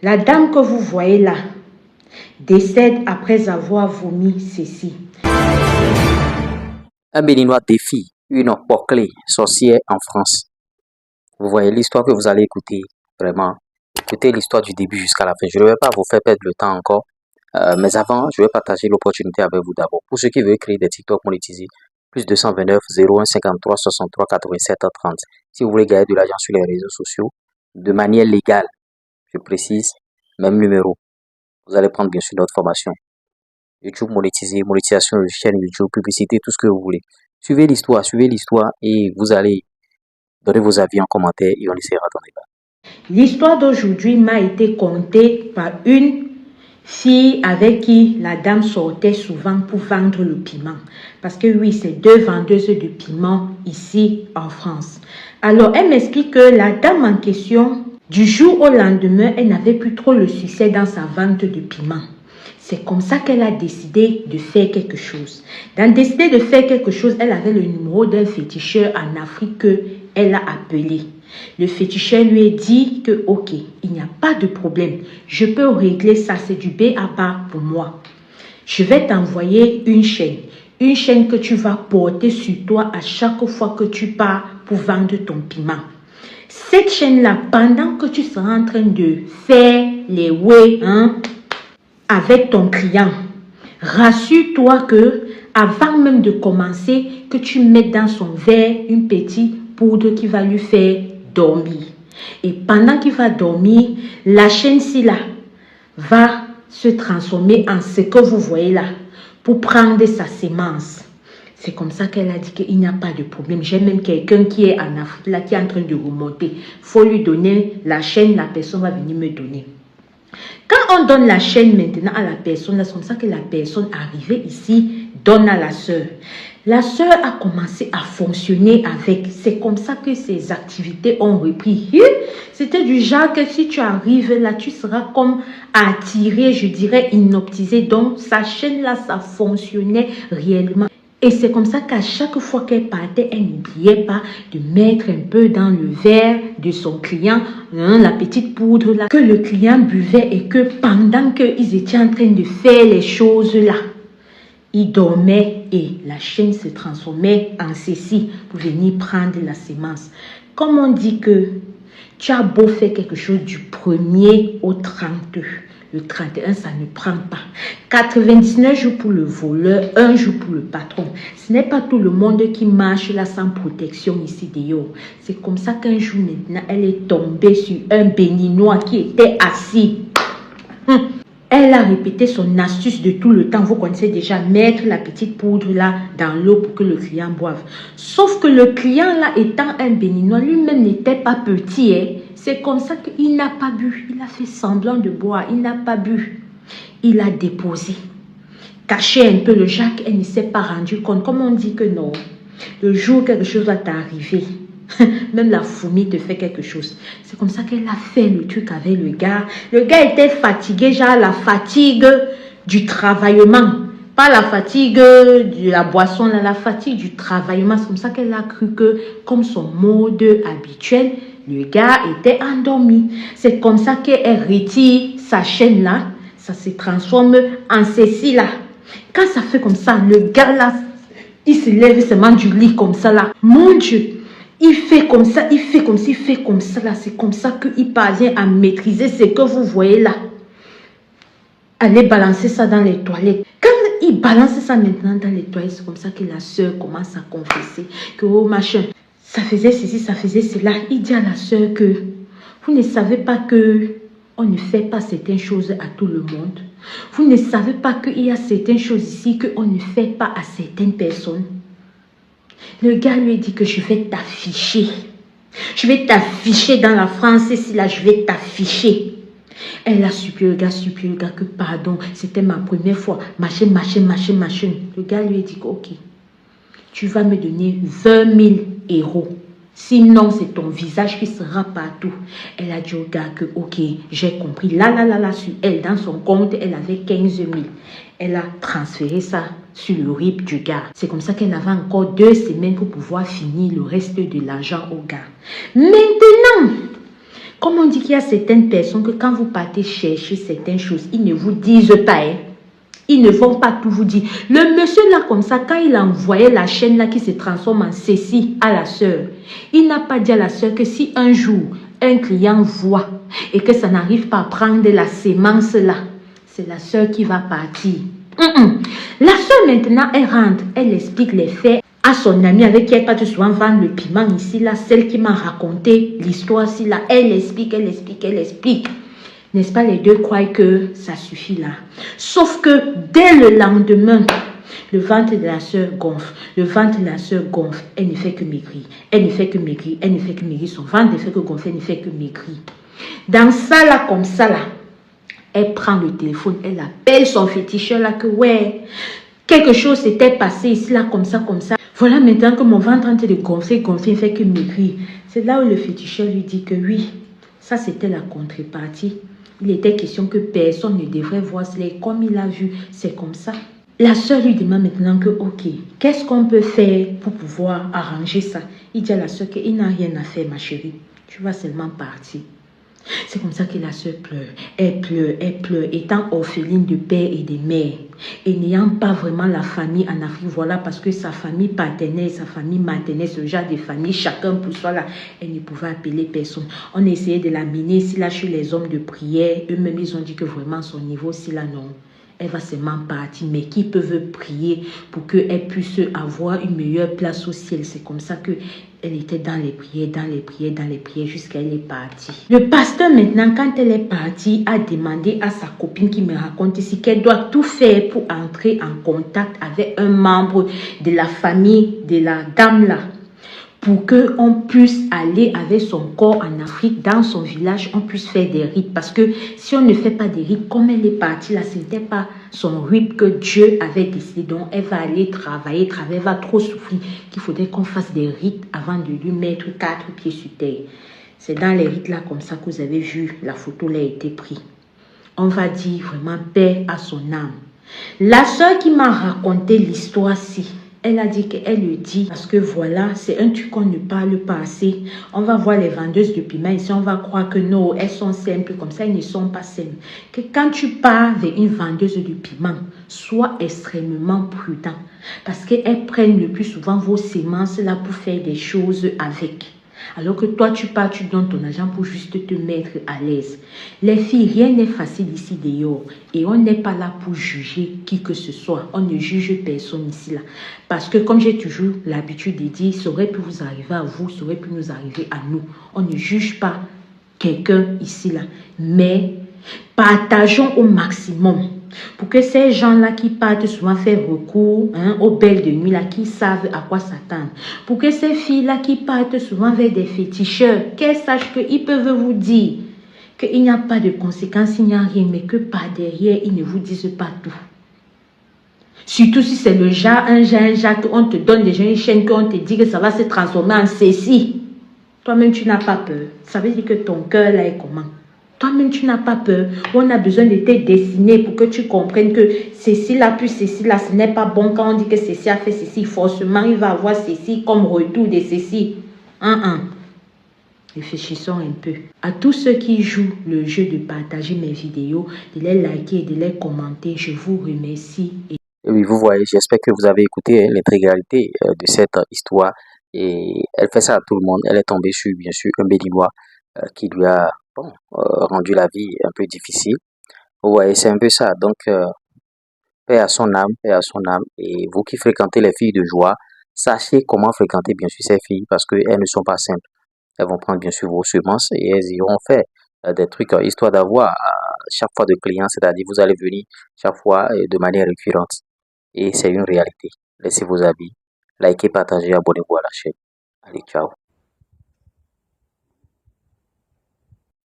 La dame que vous voyez là décède après avoir vomi ceci. Un Béninois défie une Poclé sorcière en France. Vous voyez l'histoire que vous allez écouter, vraiment. Écoutez l'histoire du début jusqu'à la fin. Je ne vais pas vous faire perdre le temps encore. Mais avant, je vais partager l'opportunité avec vous d'abord. Pour ceux qui veulent créer des TikTok monétisés, plus 229 01 53 63 87 30. Si vous voulez gagner de l'argent sur les réseaux sociaux, de manière légale, je précise, même numéro. Vous allez prendre bien sûr notre formation. YouTube monétisé, monétisation de chaîne YouTube, publicité, tout ce que vous voulez. Suivez l'histoire et vous allez donner vos avis en commentaire et on essaiera d'en débattre. L'histoire d'aujourd'hui m'a été contée par une fille avec qui la dame sortait souvent pour vendre le piment. Parce que oui, c'est 2 vendeuses de piment ici en France. Alors, elle m'explique que la dame en question, du jour au lendemain, elle n'avait plus trop le succès dans sa vente de piment. C'est comme ça qu'elle a décidé de faire quelque chose. Dans décider de faire quelque chose, elle avait le numéro d'un féticheur en Afrique qu'elle a appelé. Le féticheur lui a dit que ok, il n'y a pas de problème. Je peux régler ça, c'est du B à bas pour moi. Je vais t'envoyer une chaîne. Une chaîne que tu vas porter sur toi à chaque fois que tu pars pour vendre ton piment. Cette chaîne-là, pendant que tu seras en train de faire les ouais, avec ton client, rassure-toi que avant même de commencer, que tu mettes dans son verre une petite poudre qui va lui faire dormir. Et pendant qu'il va dormir, la chaîne-ci là va se transformer en ce que vous voyez là pour prendre sa sémence. C'est comme ça qu'elle a dit qu'il n'y a pas de problème. J'ai même quelqu'un qui est en Afrique là qui est en train de remonter. Il faut lui donner la chaîne, la personne va venir me donner. Quand on donne la chaîne maintenant à la personne, c'est comme ça que la personne arrivée ici donne à la sœur. La sœur a commencé à fonctionner avec. C'est comme ça que ses activités ont repris. C'était du genre que si tu arrives là, tu seras comme attiré, je dirais, hypnotisé. Donc, sa chaîne là, ça fonctionnait réellement. Et c'est comme ça qu'à chaque fois qu'elle partait, elle n'oubliait pas de mettre un peu dans le verre de son client, la petite poudre là, que le client buvait et que pendant qu'ils étaient en train de faire les choses là, il dormait et la chaîne se transformait en ceci pour venir prendre la sémence. Comme on dit que tu as beau faire quelque chose du 1er au 32, le 31, ça ne prend pas. 99 jours pour le voleur, 1 jour pour le patron. Ce n'est pas tout le monde qui marche là sans protection ici dehors. C'est comme ça qu'un jour maintenant, elle est tombée sur un Béninois qui était assis. Elle a répété son astuce de tout le temps. Vous connaissez déjà, mettre la petite poudre là dans l'eau pour que le client boive. Sauf que le client là, étant un Béninois, lui-même n'était pas petit. C'est comme ça qu'il n'a pas bu. Il a fait semblant de boire. Il n'a pas bu. Il a déposé. Caché un peu le Jacques, elle ne s'est pas rendu compte. Comme on dit que non, le jour où quelque chose va t'arriver, même la fourmi te fait quelque chose. C'est comme ça qu'elle a fait le truc avec le gars. Le gars était fatigué, genre la fatigue du travaillement. Pas la fatigue de la boisson, la fatigue du travaillement. C'est comme ça qu'elle a cru que, comme son mode habituel, le gars était endormi. C'est comme ça qu'elle retire sa chaîne là. Ça se transforme en ceci là. Quand ça fait comme ça, le gars là, il se lève seulement du lit comme ça là. Mon Dieu! Il fait comme ça, il fait comme ça, il fait comme ça là. C'est comme ça qu'il parvient à maîtriser ce que vous voyez là. Allez balancer ça dans les toilettes. Quand il balance ça maintenant dans les toilettes, c'est comme ça que la sœur commence à confesser que oh machin, ça faisait ceci, ça faisait cela. Il dit à la sœur que vous ne savez pas que on ne fait pas certaines choses à tout le monde. Vous ne savez pas qu'il y a certaines choses ici qu'on ne fait pas à certaines personnes. Le gars lui dit que je vais t'afficher. Je vais t'afficher dans la France ici là, je vais t'afficher. Elle a supplié le gars que pardon, c'était ma première fois. Machin. Le gars lui a dit que ok, tu vas me donner 20 000 euros. Sinon, c'est ton visage qui sera partout. Elle a dit au gars que, ok, j'ai compris. Là, sur elle, dans son compte, elle avait 15 000. Elle a transféré ça sur le RIB du gars. C'est comme ça qu'elle avait encore 2 semaines pour pouvoir finir le reste de l'argent au gars. Maintenant, Comme on dit qu'il y a certaines personnes que quand vous partez chercher certaines choses, ils ne vous disent pas. Hein. Ils ne vont pas tout vous dire. Le monsieur là comme ça, quand il a envoyé la chaîne là qui se transforme en ceci à la sœur, il n'a pas dit à la sœur que si un jour un client voit et que ça n'arrive pas à prendre la sémence là, c'est la sœur qui va partir. La sœur maintenant, elle rentre, elle explique les faits à son amie avec qui elle part souvent vendre le piment ici là, celle qui m'a raconté l'histoire ici là, elle explique. N'est-ce pas, les deux croient que ça suffit là. Sauf que dès le lendemain, le ventre de la sœur gonfle. Le ventre de la sœur gonfle. Elle ne fait que maigrir. Elle ne fait que maigrir. Elle ne fait que maigrir. Son ventre ne fait que gonfler. Elle ne fait que maigrir. Dans ça là, comme ça là, elle prend le téléphone. Elle appelle son féticheur là que ouais, quelque chose s'était passé ici là, comme ça, comme ça. Voilà maintenant que mon ventre est en train de gonfler, il ne fait que maigrir. C'est là où le féticheur lui dit que oui, ça c'était la contrepartie. Il était question que personne ne devrait voir cela. Comme il a vu, c'est comme ça. La sœur lui demande maintenant que, ok, qu'est-ce qu'on peut faire pour pouvoir arranger ça? Il dit à la sœur qu'il n'a rien à faire, ma chérie. Tu vas seulement partir. C'est comme ça que la sœur pleure. Elle pleure, étant orpheline de père et de mère. Et n'ayant pas vraiment la famille en Afrique, voilà, parce que sa famille paternelle, sa famille maternelle, ce genre de famille, chacun pour soi là, elle ne pouvait appeler personne. On essayait de la mener, si là, chez les hommes de prière, eux-mêmes, ils ont dit que vraiment son niveau, si là, non. Elle va seulement partir, mais qui peut prier pour qu'elle puisse avoir une meilleure place au ciel? C'est comme ça qu'elle était dans les prières, jusqu'à elle est partie. Le pasteur maintenant, quand elle est partie, a demandé à sa copine qui me raconte ici qu'elle doit tout faire pour entrer en contact avec un membre de la famille de la dame là, pour qu'on puisse aller avec son corps en Afrique, dans son village, on puisse faire des rites. Parce que si on ne fait pas des rites, comme elle est partie là, ce n'était pas son rite que Dieu avait décidé. Donc, elle va aller travailler, elle va trop souffrir, qu'il faudrait qu'on fasse des rites avant de lui mettre 4 pieds sur terre. C'est dans les rites là, comme ça que vous avez vu, la photo là a été prise. On va dire vraiment paix à son âme. La soeur qui m'a raconté l'histoire-ci, elle a dit qu'elle le dit parce que voilà, c'est un truc qu'on ne parle pas assez. On va voir les vendeuses de piment ici, on va croire que non, elles sont simples comme ça, elles ne sont pas simples. Que quand tu pars vers une vendeuse de piment, sois extrêmement prudent parce qu'elles prennent le plus souvent vos semences là pour faire des choses avec. Alors que toi, tu pars, tu donnes ton argent pour juste te mettre à l'aise. Les filles, rien n'est facile ici dehors. Et on n'est pas là pour juger qui que ce soit. On ne juge personne ici là. Parce que comme j'ai toujours l'habitude de dire, ça aurait pu vous arriver à vous, ça aurait pu nous arriver à nous. On ne juge pas quelqu'un ici là. Mais partageons au maximum. Pour que ces gens-là qui partent souvent faire recours aux belles de nuit, là, qui savent à quoi s'attendre. Pour que ces filles-là qui partent souvent vers des féticheurs, qu'elles sachent qu'ils peuvent vous dire qu'il n'y a pas de conséquences, il n'y a rien, mais que par derrière, ils ne vous disent pas tout. Surtout si c'est le genre, un genre, qu'on te donne déjà une chaîne, qu'on te dit que ça va se transformer en ceci. Toi-même, tu n'as pas peur. Ça veut dire que ton cœur là est comment? Toi-même, tu n'as pas peur. On a besoin de te dessiner pour que tu comprennes que ceci là, plus ceci là, ce n'est pas bon. Quand on dit que ceci a fait ceci, forcément, il va avoir ceci comme retour de ceci. Réfléchissons un peu. À tous ceux qui jouent le jeu de partager mes vidéos, de les liker et de les commenter, je vous remercie. Et oui, vous voyez, j'espère que vous avez écouté l'intégralité de cette histoire. Et elle fait ça à tout le monde. Elle est tombée sur, bien sûr, un Béninois qui lui a rendu la vie un peu difficile. Vous voyez, c'est un peu ça. Donc, paix à son âme, paix à son âme. Et vous qui fréquentez les filles de joie, sachez comment fréquenter, bien sûr, ces filles parce qu'elles ne sont pas simples. Elles vont prendre, bien sûr, vos semences et elles iront faire des trucs histoire d'avoir chaque fois de clients, c'est-à-dire vous allez venir chaque fois de manière récurrente. Et c'est une réalité. Laissez vos avis, likez, partagez, abonnez-vous à la chaîne. Allez, ciao.